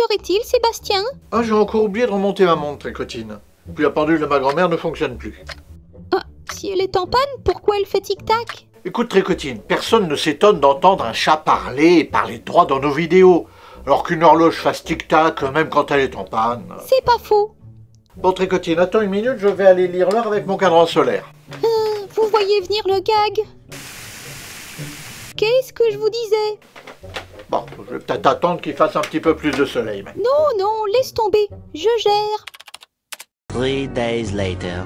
aurait-il, Sébastien? Ah, j'ai encore oublié de remonter ma montre, Tricotine. Puis la pendule de ma grand-mère ne fonctionne plus. Ah, si elle est en panne, pourquoi elle fait tic-tac? Écoute, Tricotine, personne ne s'étonne d'entendre un chat parler et parler droit dans nos vidéos, alors qu'une horloge fasse tic-tac, même quand elle est en panne. C'est pas faux. Bon, Tricotine, attends une minute, je vais aller lire l'heure avec mon cadran solaire. Vous voyez venir le gag? Qu'est-ce que je vous disais? Bon, je vais peut-être attendre qu'il fasse un petit peu plus de soleil maintenant. Non, non, laisse tomber. Je gère. 3 days later.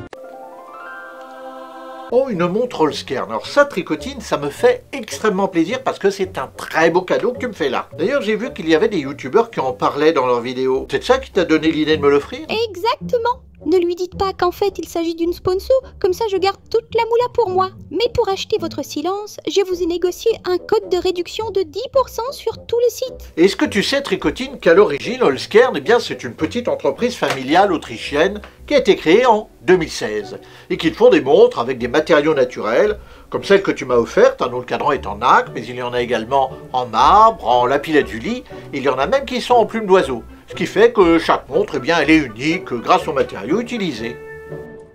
Oh, une montre Holzkern. Alors ça, Tricotine, ça me fait extrêmement plaisir parce que c'est un très beau cadeau que tu me fais là. D'ailleurs, j'ai vu qu'il y avait des youtubeurs qui en parlaient dans leurs vidéos. C'est ça qui t'a donné l'idée de me l'offrir? Exactement. Ne lui dites pas qu'en fait il s'agit d'une sponsor, comme ça je garde toute la moula pour moi. Mais pour acheter votre silence, je vous ai négocié un code de réduction de 10% sur tout le site. Est-ce que tu sais, Tricotine, qu'à l'origine, Holzkern, eh bien, c'est une petite entreprise familiale autrichienne qui a été créée en 2016 et qui font des montres avec des matériaux naturels, comme celle que tu m'as offerte, dont le cadran est en nacre, mais il y en a également en marbre, en lapis-lazuli, il y en a même qui sont en plume d'oiseau. Ce qui fait que chaque montre, eh bien, elle est unique grâce aux matériaux utilisés.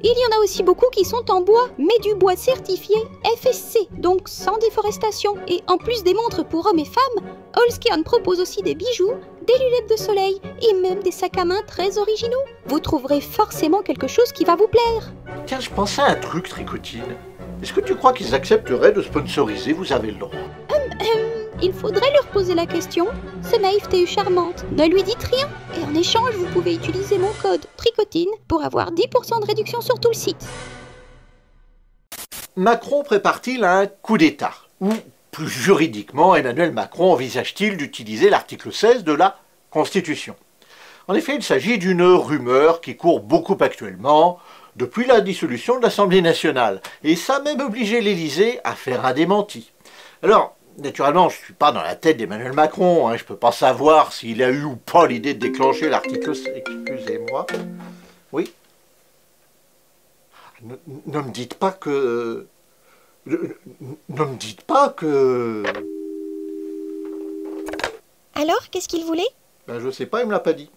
Il y en a aussi beaucoup qui sont en bois, mais du bois certifié FSC, donc sans déforestation. Et en plus des montres pour hommes et femmes, Holzkern propose aussi des bijoux, des lunettes de soleil et même des sacs à main très originaux. Vous trouverez forcément quelque chose qui va vous plaire. Tiens, je pensais à un truc, Tricotine. Est-ce que tu crois qu'ils accepteraient de sponsoriser Vous avez le droit? Il faudrait leur poser la question. Ce naïveté est charmante. Ne lui dites rien. Et en échange, vous pouvez utiliser mon code Tricotine pour avoir 10% de réduction sur tout le site. Macron prépare-t-il un coup d'État? Ou, plus juridiquement, Emmanuel Macron envisage-t-il d'utiliser l'article 16 de la Constitution? En effet, il s'agit d'une rumeur qui court beaucoup actuellement, depuis la dissolution de l'Assemblée nationale. Et ça a même obligé l'Élysée à faire un démenti. Alors, naturellement, je ne suis pas dans la tête d'Emmanuel Macron, hein, je ne peux pas savoir s'il a eu ou pas l'idée de déclencher l'article... Excusez-moi. Oui. Ne me dites pas que... Ne me dites pas que... Alors, qu'est-ce qu'il voulait? Ben, je sais pas, il me l'a pas dit.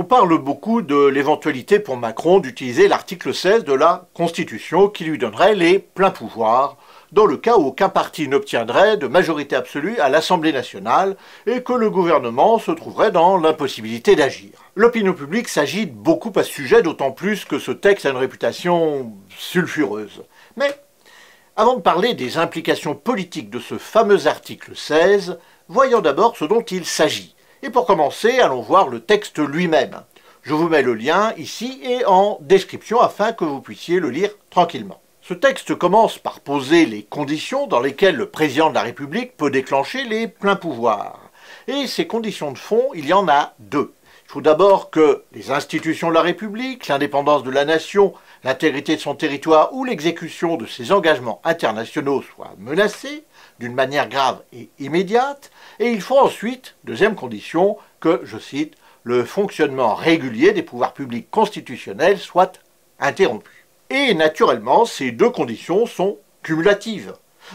On parle beaucoup de l'éventualité pour Macron d'utiliser l'article 16 de la Constitution qui lui donnerait les pleins pouvoirs dans le cas où aucun parti n'obtiendrait de majorité absolue à l'Assemblée nationale et que le gouvernement se trouverait dans l'impossibilité d'agir. L'opinion publique s'agite beaucoup à ce sujet, d'autant plus que ce texte a une réputation sulfureuse. Mais avant de parler des implications politiques de ce fameux article 16, voyons d'abord ce dont il s'agit. Et pour commencer, allons voir le texte lui-même. Je vous mets le lien ici et en description afin que vous puissiez le lire tranquillement. Ce texte commence par poser les conditions dans lesquelles le président de la République peut déclencher les pleins pouvoirs. Et ces conditions de fond, il y en a deux. Il faut d'abord que les institutions de la République, l'indépendance de la nation, l'intégrité de son territoire ou l'exécution de ses engagements internationaux soient menacées d'une manière grave et immédiate. Et il faut ensuite, deuxième condition, que, je cite, le fonctionnement régulier des pouvoirs publics constitutionnels soit interrompu. Et naturellement, ces deux conditions sont cumulatives.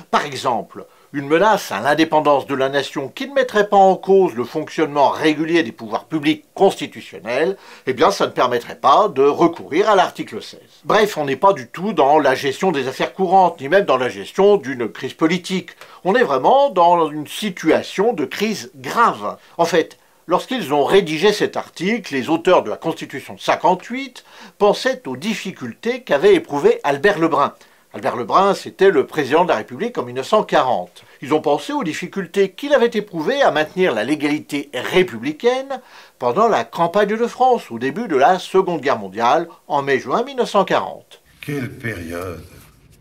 Par exemple, une menace à l'indépendance de la nation qui ne mettrait pas en cause le fonctionnement régulier des pouvoirs publics constitutionnels, eh bien ça ne permettrait pas de recourir à l'article 16. Bref, on n'est pas du tout dans la gestion des affaires courantes, ni même dans la gestion d'une crise politique. On est vraiment dans une situation de crise grave. En fait, lorsqu'ils ont rédigé cet article, les auteurs de la Constitution de 58 pensaient aux difficultés qu'avait éprouvées Albert Lebrun. Albert Lebrun, c'était le président de la République en 1940. Ils ont pensé aux difficultés qu'il avait éprouvées à maintenir la légalité républicaine pendant la campagne de France, au début de la Seconde Guerre mondiale, en mai-juin 1940. Quelle période!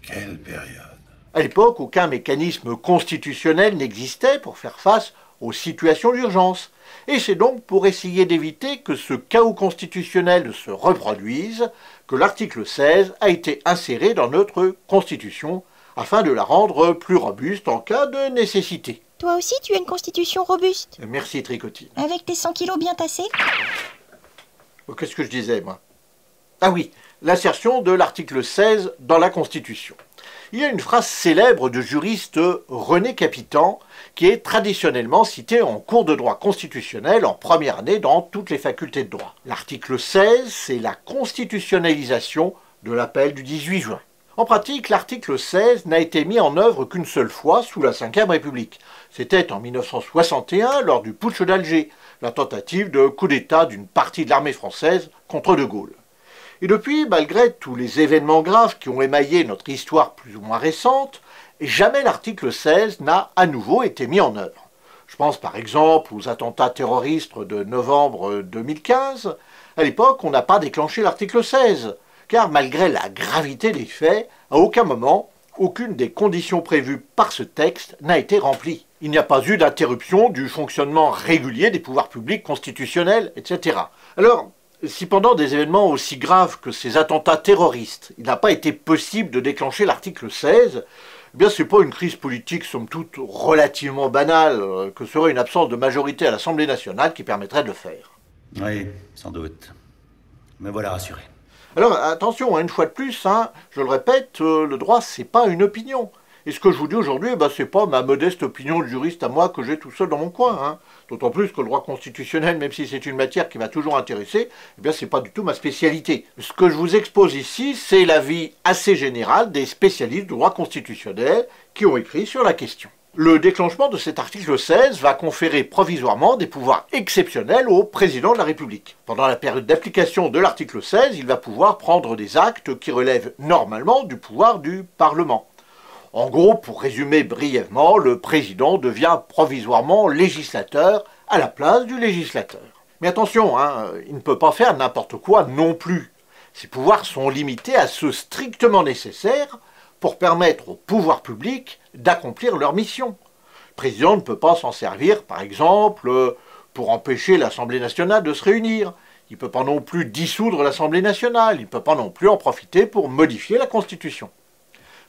Quelle période! À l'époque, aucun mécanisme constitutionnel n'existait pour faire face aux situations d'urgence. Et c'est donc pour essayer d'éviter que ce chaos constitutionnel se reproduise que l'article 16 a été inséré dans notre Constitution afin de la rendre plus robuste en cas de nécessité. Toi aussi, tu as une constitution robuste. Merci Tricotine. Avec tes 100 kilos bien tassés. Qu'est-ce que je disais, moi? Ah oui, l'insertion de l'article 16 dans la Constitution. Il y a une phrase célèbre du juriste René Capitan qui est traditionnellement citée en cours de droit constitutionnel en première année dans toutes les facultés de droit. L'article 16, c'est la constitutionnalisation de l'appel du 18 juin. En pratique, l'article 16 n'a été mis en œuvre qu'une seule fois sous la Ve République. C'était en 1961 lors du putsch d'Alger, la tentative de coup d'État d'une partie de l'armée française contre De Gaulle. Et depuis, malgré tous les événements graves qui ont émaillé notre histoire plus ou moins récente, jamais l'article 16 n'a à nouveau été mis en œuvre. Je pense par exemple aux attentats terroristes de novembre 2015. À l'époque, on n'a pas déclenché l'article 16, car malgré la gravité des faits, à aucun moment, aucune des conditions prévues par ce texte n'a été remplie. Il n'y a pas eu d'interruption du fonctionnement régulier des pouvoirs publics constitutionnels, etc. Alors, si pendant des événements aussi graves que ces attentats terroristes, il n'a pas été possible de déclencher l'article 16, eh bien c'est pas une crise politique somme toute relativement banale que serait une absence de majorité à l'Assemblée nationale qui permettrait de le faire. Oui, sans doute. Me voilà rassuré. Alors attention, une fois de plus, je le répète, le droit c'est pas une opinion. Et ce que je vous dis aujourd'hui, c'est pas ma modeste opinion de juriste à moi que j'ai tout seul dans mon coin. D'autant plus que le droit constitutionnel, même si c'est une matière qui m'a toujours intéressé, c'est pas du tout ma spécialité. Ce que je vous expose ici, c'est l'avis assez général des spécialistes du droit constitutionnel qui ont écrit sur la question. Le déclenchement de cet article 16 va conférer provisoirement des pouvoirs exceptionnels au président de la République. Pendant la période d'application de l'article 16, il va pouvoir prendre des actes qui relèvent normalement du pouvoir du Parlement. En gros, pour résumer brièvement, le président devient provisoirement législateur à la place du législateur. Mais attention, il ne peut pas faire n'importe quoi non plus. Ses pouvoirs sont limités à ce strictement nécessaire pour permettre au pouvoir public d'accomplir leur mission. Le président ne peut pas s'en servir, par exemple, pour empêcher l'Assemblée nationale de se réunir. Il ne peut pas non plus dissoudre l'Assemblée nationale. Il ne peut pas non plus en profiter pour modifier la Constitution.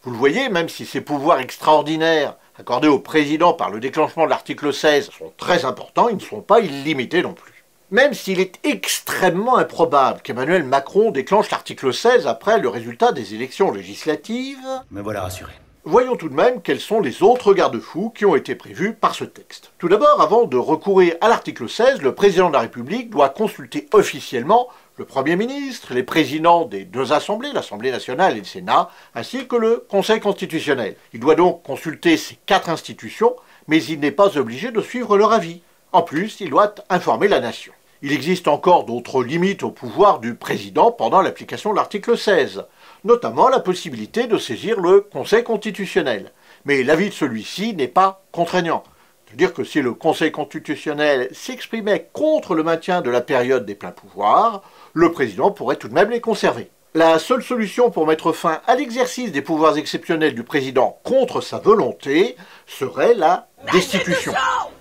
Vous le voyez, même si ces pouvoirs extraordinaires accordés au président par le déclenchement de l'article 16 sont très importants, ils ne sont pas illimités non plus. Même s'il est extrêmement improbable qu'Emmanuel Macron déclenche l'article 16 après le résultat des élections législatives, me voilà rassuré. Voyons tout de même quels sont les autres garde-fous qui ont été prévus par ce texte. Tout d'abord, avant de recourir à l'article 16, le président de la République doit consulter officiellement le Premier ministre, les présidents des deux assemblées, l'Assemblée nationale et le Sénat, ainsi que le Conseil constitutionnel. Il doit donc consulter ces 4 institutions, mais il n'est pas obligé de suivre leur avis. En plus, il doit informer la nation. Il existe encore d'autres limites au pouvoir du président pendant l'application de l'article 16, notamment la possibilité de saisir le Conseil constitutionnel. Mais l'avis de celui-ci n'est pas contraignant. C'est-à-dire que si le Conseil constitutionnel s'exprimait contre le maintien de la période des pleins pouvoirs, le président pourrait tout de même les conserver. La seule solution pour mettre fin à l'exercice des pouvoirs exceptionnels du président contre sa volonté serait la destitution.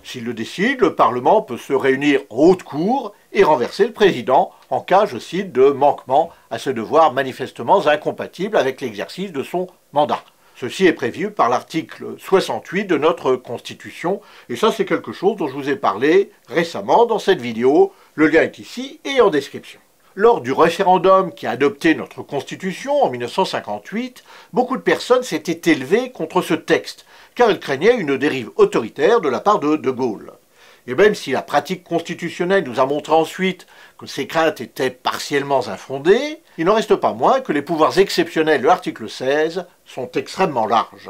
S'il le décide, le Parlement peut se réunir en haute cour et renverser le président en cas, je cite, de manquement à ce devoir manifestement incompatible avec l'exercice de son mandat. Ceci est prévu par l'article 68 de notre Constitution, et ça c'est quelque chose dont je vous ai parlé récemment dans cette vidéo. Le lien est ici et en description. Lors du référendum qui a adopté notre Constitution en 1958, beaucoup de personnes s'étaient élevées contre ce texte, car elles craignaient une dérive autoritaire de la part de De Gaulle. Et même si la pratique constitutionnelle nous a montré ensuite que ces craintes étaient partiellement infondées, il n'en reste pas moins que les pouvoirs exceptionnels de l'article 16 sont extrêmement larges.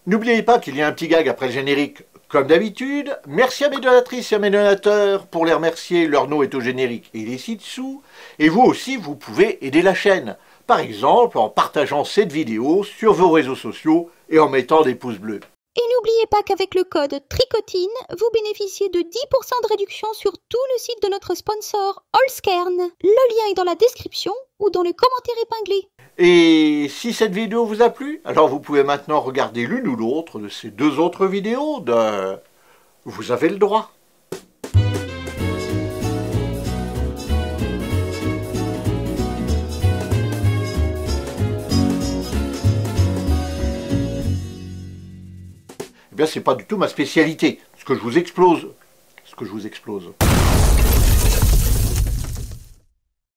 N'oubliez pas qu'il y a un petit gag après le générique, comme d'habitude. Merci à mes donatrices et à mes donateurs. Pour les remercier, leur nom est au générique et il est ci-dessous. Et vous aussi, vous pouvez aider la chaîne. Par exemple, en partageant cette vidéo sur vos réseaux sociaux et en mettant des pouces bleus. Et n'oubliez pas qu'avec le code TRICOTINE, vous bénéficiez de 10% de réduction sur tout le site de notre sponsor Allskern. Le lien est dans la description ou dans le commentaire épinglé. Et si cette vidéo vous a plu, alors vous pouvez maintenant regarder l'une ou l'autre de ces 2 autres vidéos de Vous avez le droit. Eh bien, c'est pas du tout ma spécialité. Ce que je vous explose.